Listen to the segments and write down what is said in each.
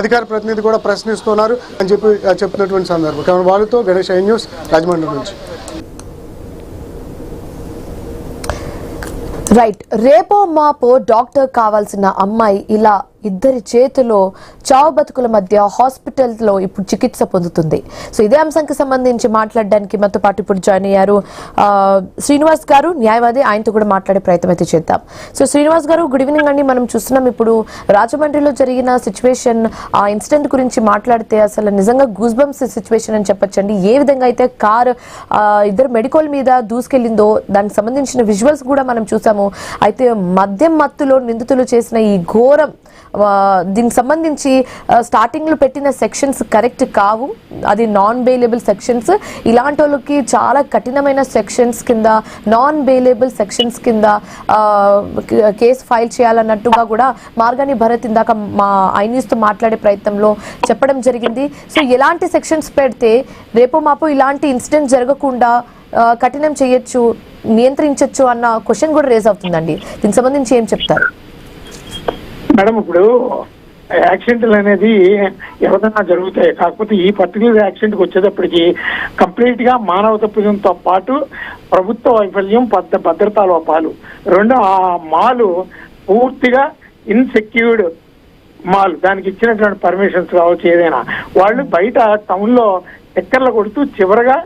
అధికార ప్రతినిధి కూడా ప్రశ్నిస్తున్నారు అని చెప్పినటువంటి సందర్భం. వాళ్ళతో గణేష్, ఐ న్యూస్, రాజమండ్రి నుంచి. రైట్. రేపో మాపో డాక్టర్ కావాల్సిన అమ్మాయి ఇలా ఇద్దరి చేతిలో చావు బతుకుల మధ్య హాస్పిటల్లో ఇప్పుడు చికిత్స పొందుతుంది. సో ఇదే అంశానికి సంబంధించి మాట్లాడడానికి మనతో పాటు ఇప్పుడు జాయిన్ అయ్యారు శ్రీనివాస్ గారు, న్యాయవాది. ఆయనతో కూడా మాట్లాడే ప్రయత్నం అయితే చేద్దాం. సో శ్రీనివాస్ గారు, గుడ్ ఈవినింగ్ అండి. మనం చూస్తున్నాం ఇప్పుడు రాజమండ్రిలో జరిగిన సిచ్యువేషన్, ఆ ఇన్సిడెంట్ గురించి మాట్లాడితే అసలు నిజంగా గూస్ బంప్స్ సిచ్యువేషన్ అని చెప్పొచ్చండి. ఏ విధంగా అయితే కార్ ఇద్దరు మెడికల్ మీద దూసుకెళ్లిందో దానికి సంబంధించిన విజువల్స్ కూడా మనం చూసాము. అయితే మద్యం మత్తులో నిందితులు చేసిన ఈ ఘోరం, దీనికి సంబంధించి స్టార్టింగ్ లో పెట్టిన సెక్షన్స్ కరెక్ట్ కావు. అది నాన్ బెయిలబుల్ సెక్షన్స్. ఇలాంటి వాళ్ళకి చాలా కఠినమైన సెక్షన్స్ కింద, నాన్ బెయిలబుల్ సెక్షన్స్ కింద కేసు ఫైల్ చేయాలన్నట్టుగా కూడా మార్గాని భరత్ ఇందాక మా ఐన్యూస్ తో మాట్లాడే ప్రయత్నంలో చెప్పడం జరిగింది. సో ఎలాంటి సెక్షన్స్ పెడితే రేపు మాపు ఇలాంటి ఇన్సిడెంట్ జరగకుండా కఠినం చేయొచ్చు, నియంత్రించవచ్చు అన్న క్వశ్చన్ కూడా రేజ్ అవుతుందండి. దీనికి సంబంధించి ఏం చెప్తారు మేడం? ఇప్పుడు యాక్సిడెంట్లు అనేది ఎవరైనా జరుగుతాయి. కాకపోతే ఈ పర్టికులర్ యాక్సిడెంట్కి వచ్చేటప్పటికి కంప్లీట్ గా మానవ తప్పిదంతో పాటు ప్రభుత్వ వైఫల్యం, భద్రతా లోపాలు రెండు. ఆ మాలు పూర్తిగా ఇన్సెక్యూర్డ్ మాల్, దానికి ఇచ్చినటువంటి పర్మిషన్స్ కావచ్చు ఏదైనా, వాళ్ళు బయట టౌన్ లో చక్కర్లు కొడుతూ చివరగా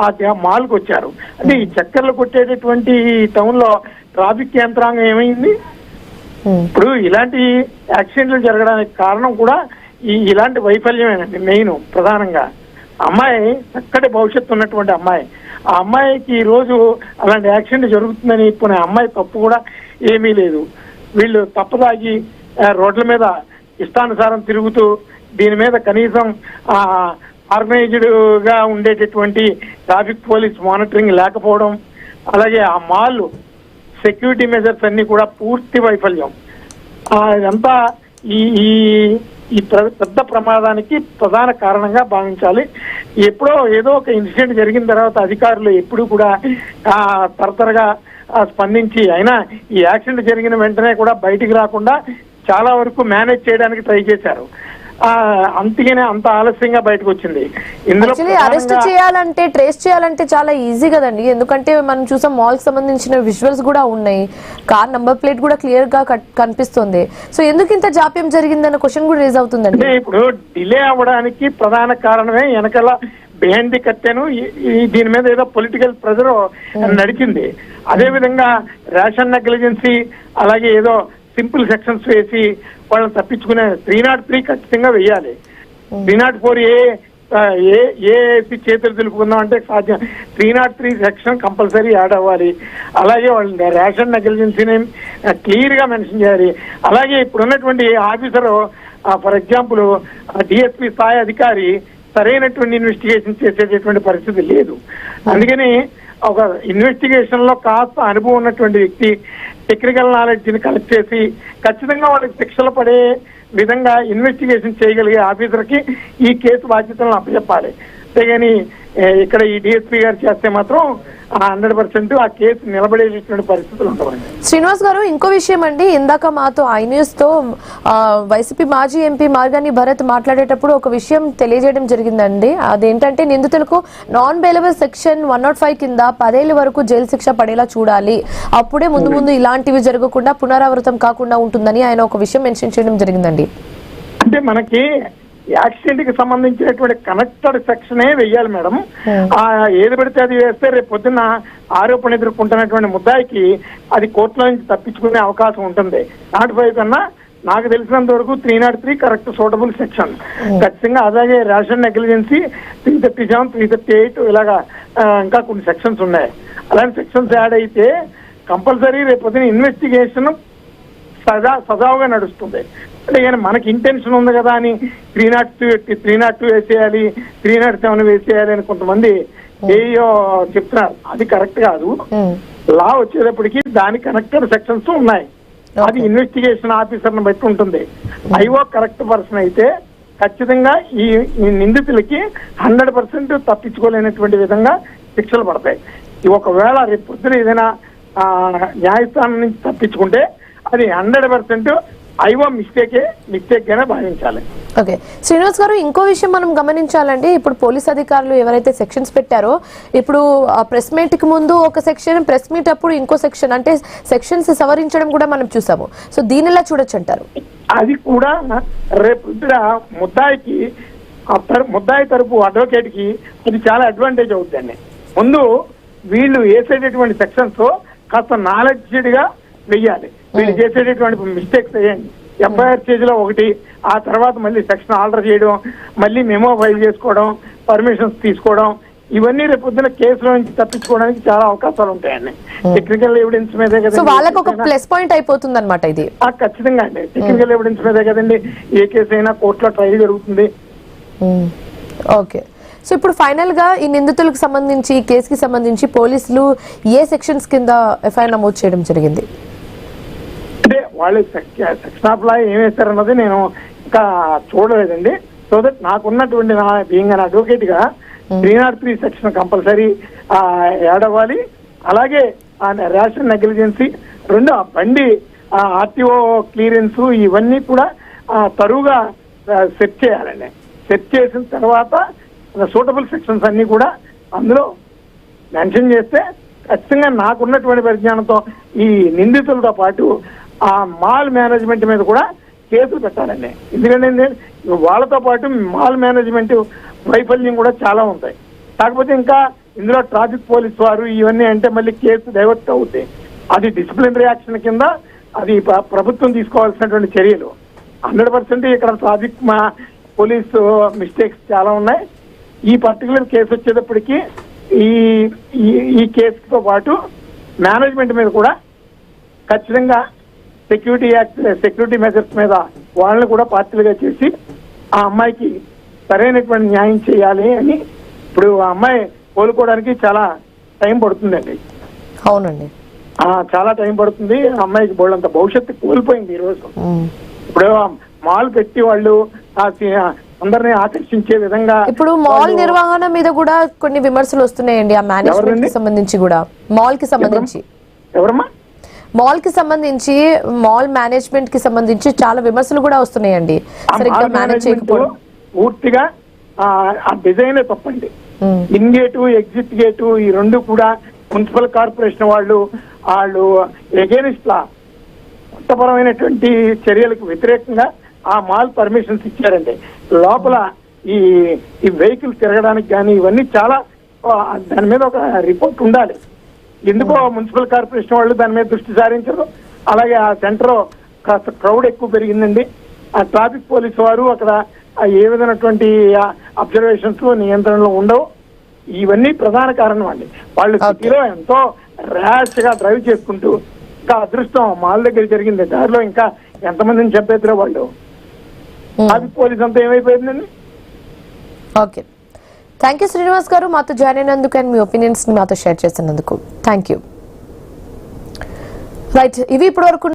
ఆ మాల్కి వచ్చారు. అంటే ఈ చక్కర్లు కొట్టేటటువంటి టౌన్ లో ట్రాఫిక్ యంత్రాంగం ఏమైంది? ఇప్పుడు ఇలాంటి యాక్సిడెంట్లు జరగడానికి కారణం కూడా ఇలాంటి వైఫల్యమేనండి. మెయిన్ ప్రధానంగా అమ్మాయి చక్కటి భవిష్యత్తు ఉన్నటువంటి అమ్మాయి, ఆ అమ్మాయికి ఈ రోజు అలాంటి యాక్సిడెంట్ జరుగుతుందని ఇప్పుడు అమ్మాయి తప్పు కూడా ఏమీ లేదు. వీళ్ళు తప్పదాగి రోడ్ల మీద ఇష్టానుసారం తిరుగుతూ దీని మీద కనీసం ఆర్గనైజ్డ్ గా ఉండేటటువంటి ట్రాఫిక్ పోలీస్ మానిటరింగ్ లేకపోవడం, అలాగే ఆ మాల్ సెక్యూరిటీ మెజర్స్ అన్ని కూడా పూర్తి వైఫల్యం. ఇదంతా ఈ పెద్ద ప్రమాదానికి ప్రధాన కారణంగా భావించాలి. ఎప్పుడో ఏదో ఒక ఇన్సిడెంట్ జరిగిన తర్వాత అధికారులు ఎప్పుడు కూడా తరతరగా స్పందించి, అయినా ఈ యాక్సిడెంట్ జరిగిన వెంటనే కూడా బయటికి రాకుండా చాలా వరకు మేనేజ్ చేయడానికి ట్రై చేశారు. అంతగానే అంత ఆలస్యంగా బయటకు వచ్చింది. ఇందులో అరెస్ట్ చేయాలంటే, ట్రేస్ చేయాలంటే చాలా ఈజీ కదండి. ఎందుకంటే మనం చూసాం మాల్ కి సంబంధించిన విజువల్స్ కూడా ఉన్నాయి, కార్ నంబర్ ప్లేట్ కూడా క్లియర్ గా కనిపిస్తుంది. సో ఎందుకు ఇంత జాప్యం జరిగిందన్న క్వశ్చన్ కూడా రేజ్ అవుతుందండి. ఇప్పుడు డిలే అవ్వడానికి ప్రధాన కారణమే వెనకాల బిహైండ్ ది కర్టెన్ దీని మీద ఏదో పొలిటికల్ ప్రెజర్ నడిచింది. అదే విధంగా రేషన్ నెగ్లిజెన్సీ, అలాగే ఏదో సింపుల్ సెక్షన్స్ వేసి వాళ్ళని తప్పించుకునే 303 ఖచ్చితంగా వెయ్యాలి. 304 ఏ చేతులు తెలుపుకుందాం అంటే సాధ్యం. 303 సెక్షన్ కంపల్సరీ యాడ్ అవ్వాలి. అలాగే వాళ్ళ రేషన్ నెగ్లిజెన్సీని క్లియర్ గా మెన్షన్ చేయాలి. అలాగే ఇప్పుడు ఉన్నటువంటి ఆఫీసర్, ఫర్ ఎగ్జాంపుల్ డిఎస్పీ స్థాయి అధికారి సరైనటువంటి ఇన్వెస్టిగేషన్ చేసేటటువంటి పరిస్థితి లేదు. అందుకని ఒక ఇన్వెస్టిగేషన్ లో కాస్త అనుభవం ఉన్నటువంటి వ్యక్తి టెక్నికల్ నాలెడ్జ్ ని కలెక్ట్ చేసి ఖచ్చితంగా వాళ్ళకి శిక్షలు పడే విధంగా ఇన్వెస్టిగేషన్ చేయగలిగే ఆఫీసర్ కి ఈ కేసు బాధ్యతలను అప్పచెప్పాలి. అంతేగాని ఇక్కడ ఈ డిఎస్పీ గారు చేస్తే మాత్రం 100% ఆ కేసు నిలబడేటటువంటి పరిస్థితులు ఉంటాయండి. శ్రీనివాస్ గారు, ఇంకో విషయం అండి, ఇందాక మాతో ఐన్యూస్ తో వైసీపీ మాజీ ఎంపీ మార్గాని భరత్ మాట్లాడేటప్పుడు ఒక విషయం తెలియజేయడం జరిగిందండి. అదేంటంటే నిందితులకు నాన్ బెయిలబుల్ సెక్షన్ 105 కింద 10 ఏళ్ల వరకు జైలు శిక్ష పడేలా చూడాలి. అప్పుడే ముందు ముందు ఇలాంటివి జరగకుండా పునరావృతం కాకుండా ఉంటుందని ఆయన ఒక విషయం మెన్షన్ చేయడం జరిగిందండి. అంటే మనకి యాక్సిడెంట్ కి సంబంధించినటువంటి కనెక్టెడ్ సెక్షనే వెయ్యాలి మేడం. ఏది పడితే అది వేస్తే రేపు పొద్దున్న ఆరోపణ ఎదుర్కొంటున్నటువంటి ముద్దాయికి అది కోర్టులో నుంచి తప్పించుకునే అవకాశం ఉంటుంది. 05 కన్నా నాకు తెలిసినంత వరకు 303 కరెక్ట్ సూటబుల్ సెక్షన్ ఖచ్చితంగా. అలాగే రేషన్ నెగ్లిజెన్సీ 337, 338 ఇలాగా ఇంకా కొన్ని సెక్షన్స్ ఉన్నాయి. అలాంటి సెక్షన్స్ యాడ్ అయితే కంపల్సరీ రేపు పొద్దున ఇన్వెస్టిగేషన్ సజావుగా నడుస్తుంది. అంటే కానీ మనకి ఇంటెన్షన్ ఉంది కదా అని 302 వేసేయాలి, 307 వేసేయాలి అని కొంతమంది ఏయో చెప్తున్నారు. అది కరెక్ట్ కాదు. లా వచ్చేటప్పటికి దానికి కనెక్టెడ్ సెక్షన్స్ ఉన్నాయి. అది ఇన్వెస్టిగేషన్ ఆఫీసర్ని బట్టి ఉంటుంది. ఐఓ కరెక్ట్ పర్సన్ అయితే ఖచ్చితంగా ఈ నిందితులకి 100% తప్పించుకోలేనటువంటి విధంగా శిక్షలు పడతాయి. ఒకవేళ రేపు పొద్దున ఏదైనా న్యాయస్థానం నుంచి తప్పించుకుంటే అది 100% ఐవో మిస్టేక్ గానే భావించాలి. ఓకే శ్రీనివాస్ గారు, ఇంకో విషయం మనం గమనించాలండి. ఇప్పుడు పోలీస్ అధికారులు ఎవరైతే సెక్షన్స్ పెట్టారో, ఇప్పుడు ప్రెస్ మీట్ కి ముందు ఒక సెక్షన్, ప్రెస్ మీట్ అప్పుడు ఇంకో సెక్షన్, అంటే సెక్షన్స్ సవరించడం కూడా మనం చూసాము. సో దీనిలా చూడొచ్చు అంటారు? అది కూడా రేపు ముద్దాయి తరపు అడ్వకేట్ కి ఇది చాలా అడ్వాంటేజ్ అవుతుందండి. ముందు వీళ్ళు వేసేటటువంటి సెక్షన్స్ కాస్త నాలెడ్జ్డ్ గా వెయ్యాలి. వీళ్ళు చేసేటటువంటి మిస్టేక్స్ వేయండి. ఎఫ్ఐఆర్ స్టేజ్ లో ఒకటి, ఆ తర్వాత మళ్ళీ సెక్షన్ ఆర్డర్ చేయడం, మళ్ళీ మెమో ఫైల్ చేసుకోవడం, పర్మిషన్స్ తీసుకోవడం, ఇవన్నీ రేపు పొద్దున కేసులో నుంచి తప్పించుకోవడానికి చాలా అవకాశాలు ఉంటాయండి. టెక్నికల్ ఎవిడెన్స్ మీదే కదా వాళ్ళకి ఒక ప్లస్ పాయింట్ అయిపోతుంది అనమాట ఇది. ఖచ్చితంగా అండి, టెక్నికల్ ఎవిడెన్స్ మీదే కదండి ఏ కేసు అయినా కోర్టులో ట్రయల్ జరుగుతుంది. ఓకే, సో ఇప్పుడు ఫైనల్ గా ఈ నిందితులకు సంబంధించి, ఈ కేసుకి సంబంధించి పోలీసులు ఏ సెక్షన్స్ కింద ఎఫ్ఐఆర్ నమోదు చేయడం జరిగింది? అంటే వాళ్ళు సెక్షన్ ఆఫ్ లా ఏం వేస్తారన్నది నేను ఇంకా చూడలేదండి. సో దట్ నాకున్నటువంటి బీయింగ్ అన్ అడ్వకేట్ గా 303 సెక్షన్ కంపల్సరీ యాడ్ అవ్వాలి. అలాగే రేషన్ నెగ్లిజెన్సీ, రెండు ఆ బండి ఆర్టీఓ క్లియరెన్స్, ఇవన్నీ కూడా తరువుగా సెట్ చేయాలండి. సెట్ చేసిన తర్వాత సూటబుల్ సెక్షన్స్ అన్ని కూడా అందులో మెన్షన్ చేస్తే ఖచ్చితంగా నాకున్నటువంటి పరిజ్ఞానంతో ఈ నిందితులతో పాటు ఆ మాల్ మేనేజ్మెంట్ మీద కూడా కేసులు పెట్టాలండి. ఎందుకంటే వాళ్ళతో పాటు మాల్ మేనేజ్మెంట్ వైఫల్యం కూడా చాలా ఉంటాయి. కాకపోతే ఇంకా ఇందులో ట్రాఫిక్ పోలీస్ వారు ఇవన్నీ అంటే మళ్ళీ కేసు డైవర్ట్ అవుతాయి. అది డిసిప్లినరీ యాక్షన్ కింద అది ప్రభుత్వం తీసుకోవాల్సినటువంటి చర్యలు. 100% ఇక్కడ ట్రాఫిక్ పోలీసు మిస్టేక్స్ చాలా ఉన్నాయి. ఈ పర్టికులర్ కేసు వచ్చేటప్పటికి ఈ కేసుతో పాటు మేనేజ్మెంట్ మీద కూడా ఖచ్చితంగా సెక్యూరిటీ మెజర్స్ మీద వాళ్ళని కూడా పార్టీలుగా చేసి ఆ అమ్మాయికి సరైనటువంటి న్యాయం చేయాలి అని. ఇప్పుడు ఆ అమ్మాయి కోలుకోవడానికి చాలా టైం పడుతుందండి. అవునండి, చాలా టైం పడుతుంది. ఆ అమ్మాయికి బోళ్ళంత భవిష్యత్తు కోల్పోయింది ఈ రోజు. ఇప్పుడు మాల్ పెట్టి వాళ్ళు అందరినీ ఆకర్షించే విధంగా, ఇప్పుడు మాల్ నిర్వహణ మీద కూడా కొన్ని విమర్శలు వస్తున్నాయండి. ఆ మేనేజ్మెంట్ కి సంబంధించి కూడా, మాల్ కి సంబంధించి, ఎవరమ్మా మాల్ కి సంబంధించి, మాల్ మేనేజ్మెంట్ కి సంబంధించి చాలా విమర్శలు కూడా వస్తున్నాయండి. సరిగ్గా మేనేజ్ చేయకపోవడం, పూర్తిగా ఆ డిజైన్ తప్పండి. ఇన్ గేటు, ఎగ్జిట్ గేటు, ఈ రెండు కూడా మున్సిపల్ కార్పొరేషన్ వాళ్ళు ఎగెనిస్ట్ లా చట్టపరమైనటువంటి చర్యలకు వ్యతిరేకంగా ఆ మాల్ పర్మిషన్స్ ఇచ్చారండి. లోపల ఈ వెహికల్ తిరగడానికి కానీ ఇవన్నీ చాలా, దాని మీద ఒక రిపోర్ట్ ఉండాలి. ఎందుకో మున్సిపల్ కార్పొరేషన్ వాళ్ళు దాని మీద దృష్టి సారించరు. అలాగే ఆ సెంటర్ కాస్త క్రౌడ్ ఎక్కువ పెరిగిందండి. ఆ ట్రాఫిక్ పోలీసు వారు అక్కడ ఏ విధమైనటువంటి అబ్జర్వేషన్స్ నియంత్రణలో ఉండవు. ఇవన్నీ ప్రధాన కారణం అండి. వాళ్ళు సిటీలో ఎంతో ర్యాష్ గా డ్రైవ్ చేసుకుంటూ, ఇంకా అదృష్టం మాల్ దగ్గర జరిగింది, దారిలో ఇంకా ఎంతమందిని చంపేద్దరో వాళ్ళు. ట్రాఫిక్ పోలీస్ అంతా ఏమైపోయిందండి. ఓకే, థ్యాంక్ యూ శ్రీనివాస్ గారు, మాతో జాయిన్ అయినందుకు అండ్ మీ ఒపీనియన్స్ ని మాతో షేర్ చేసినందుకు. Thank you. రైట్, ఇవి ఇప్పటి వరకు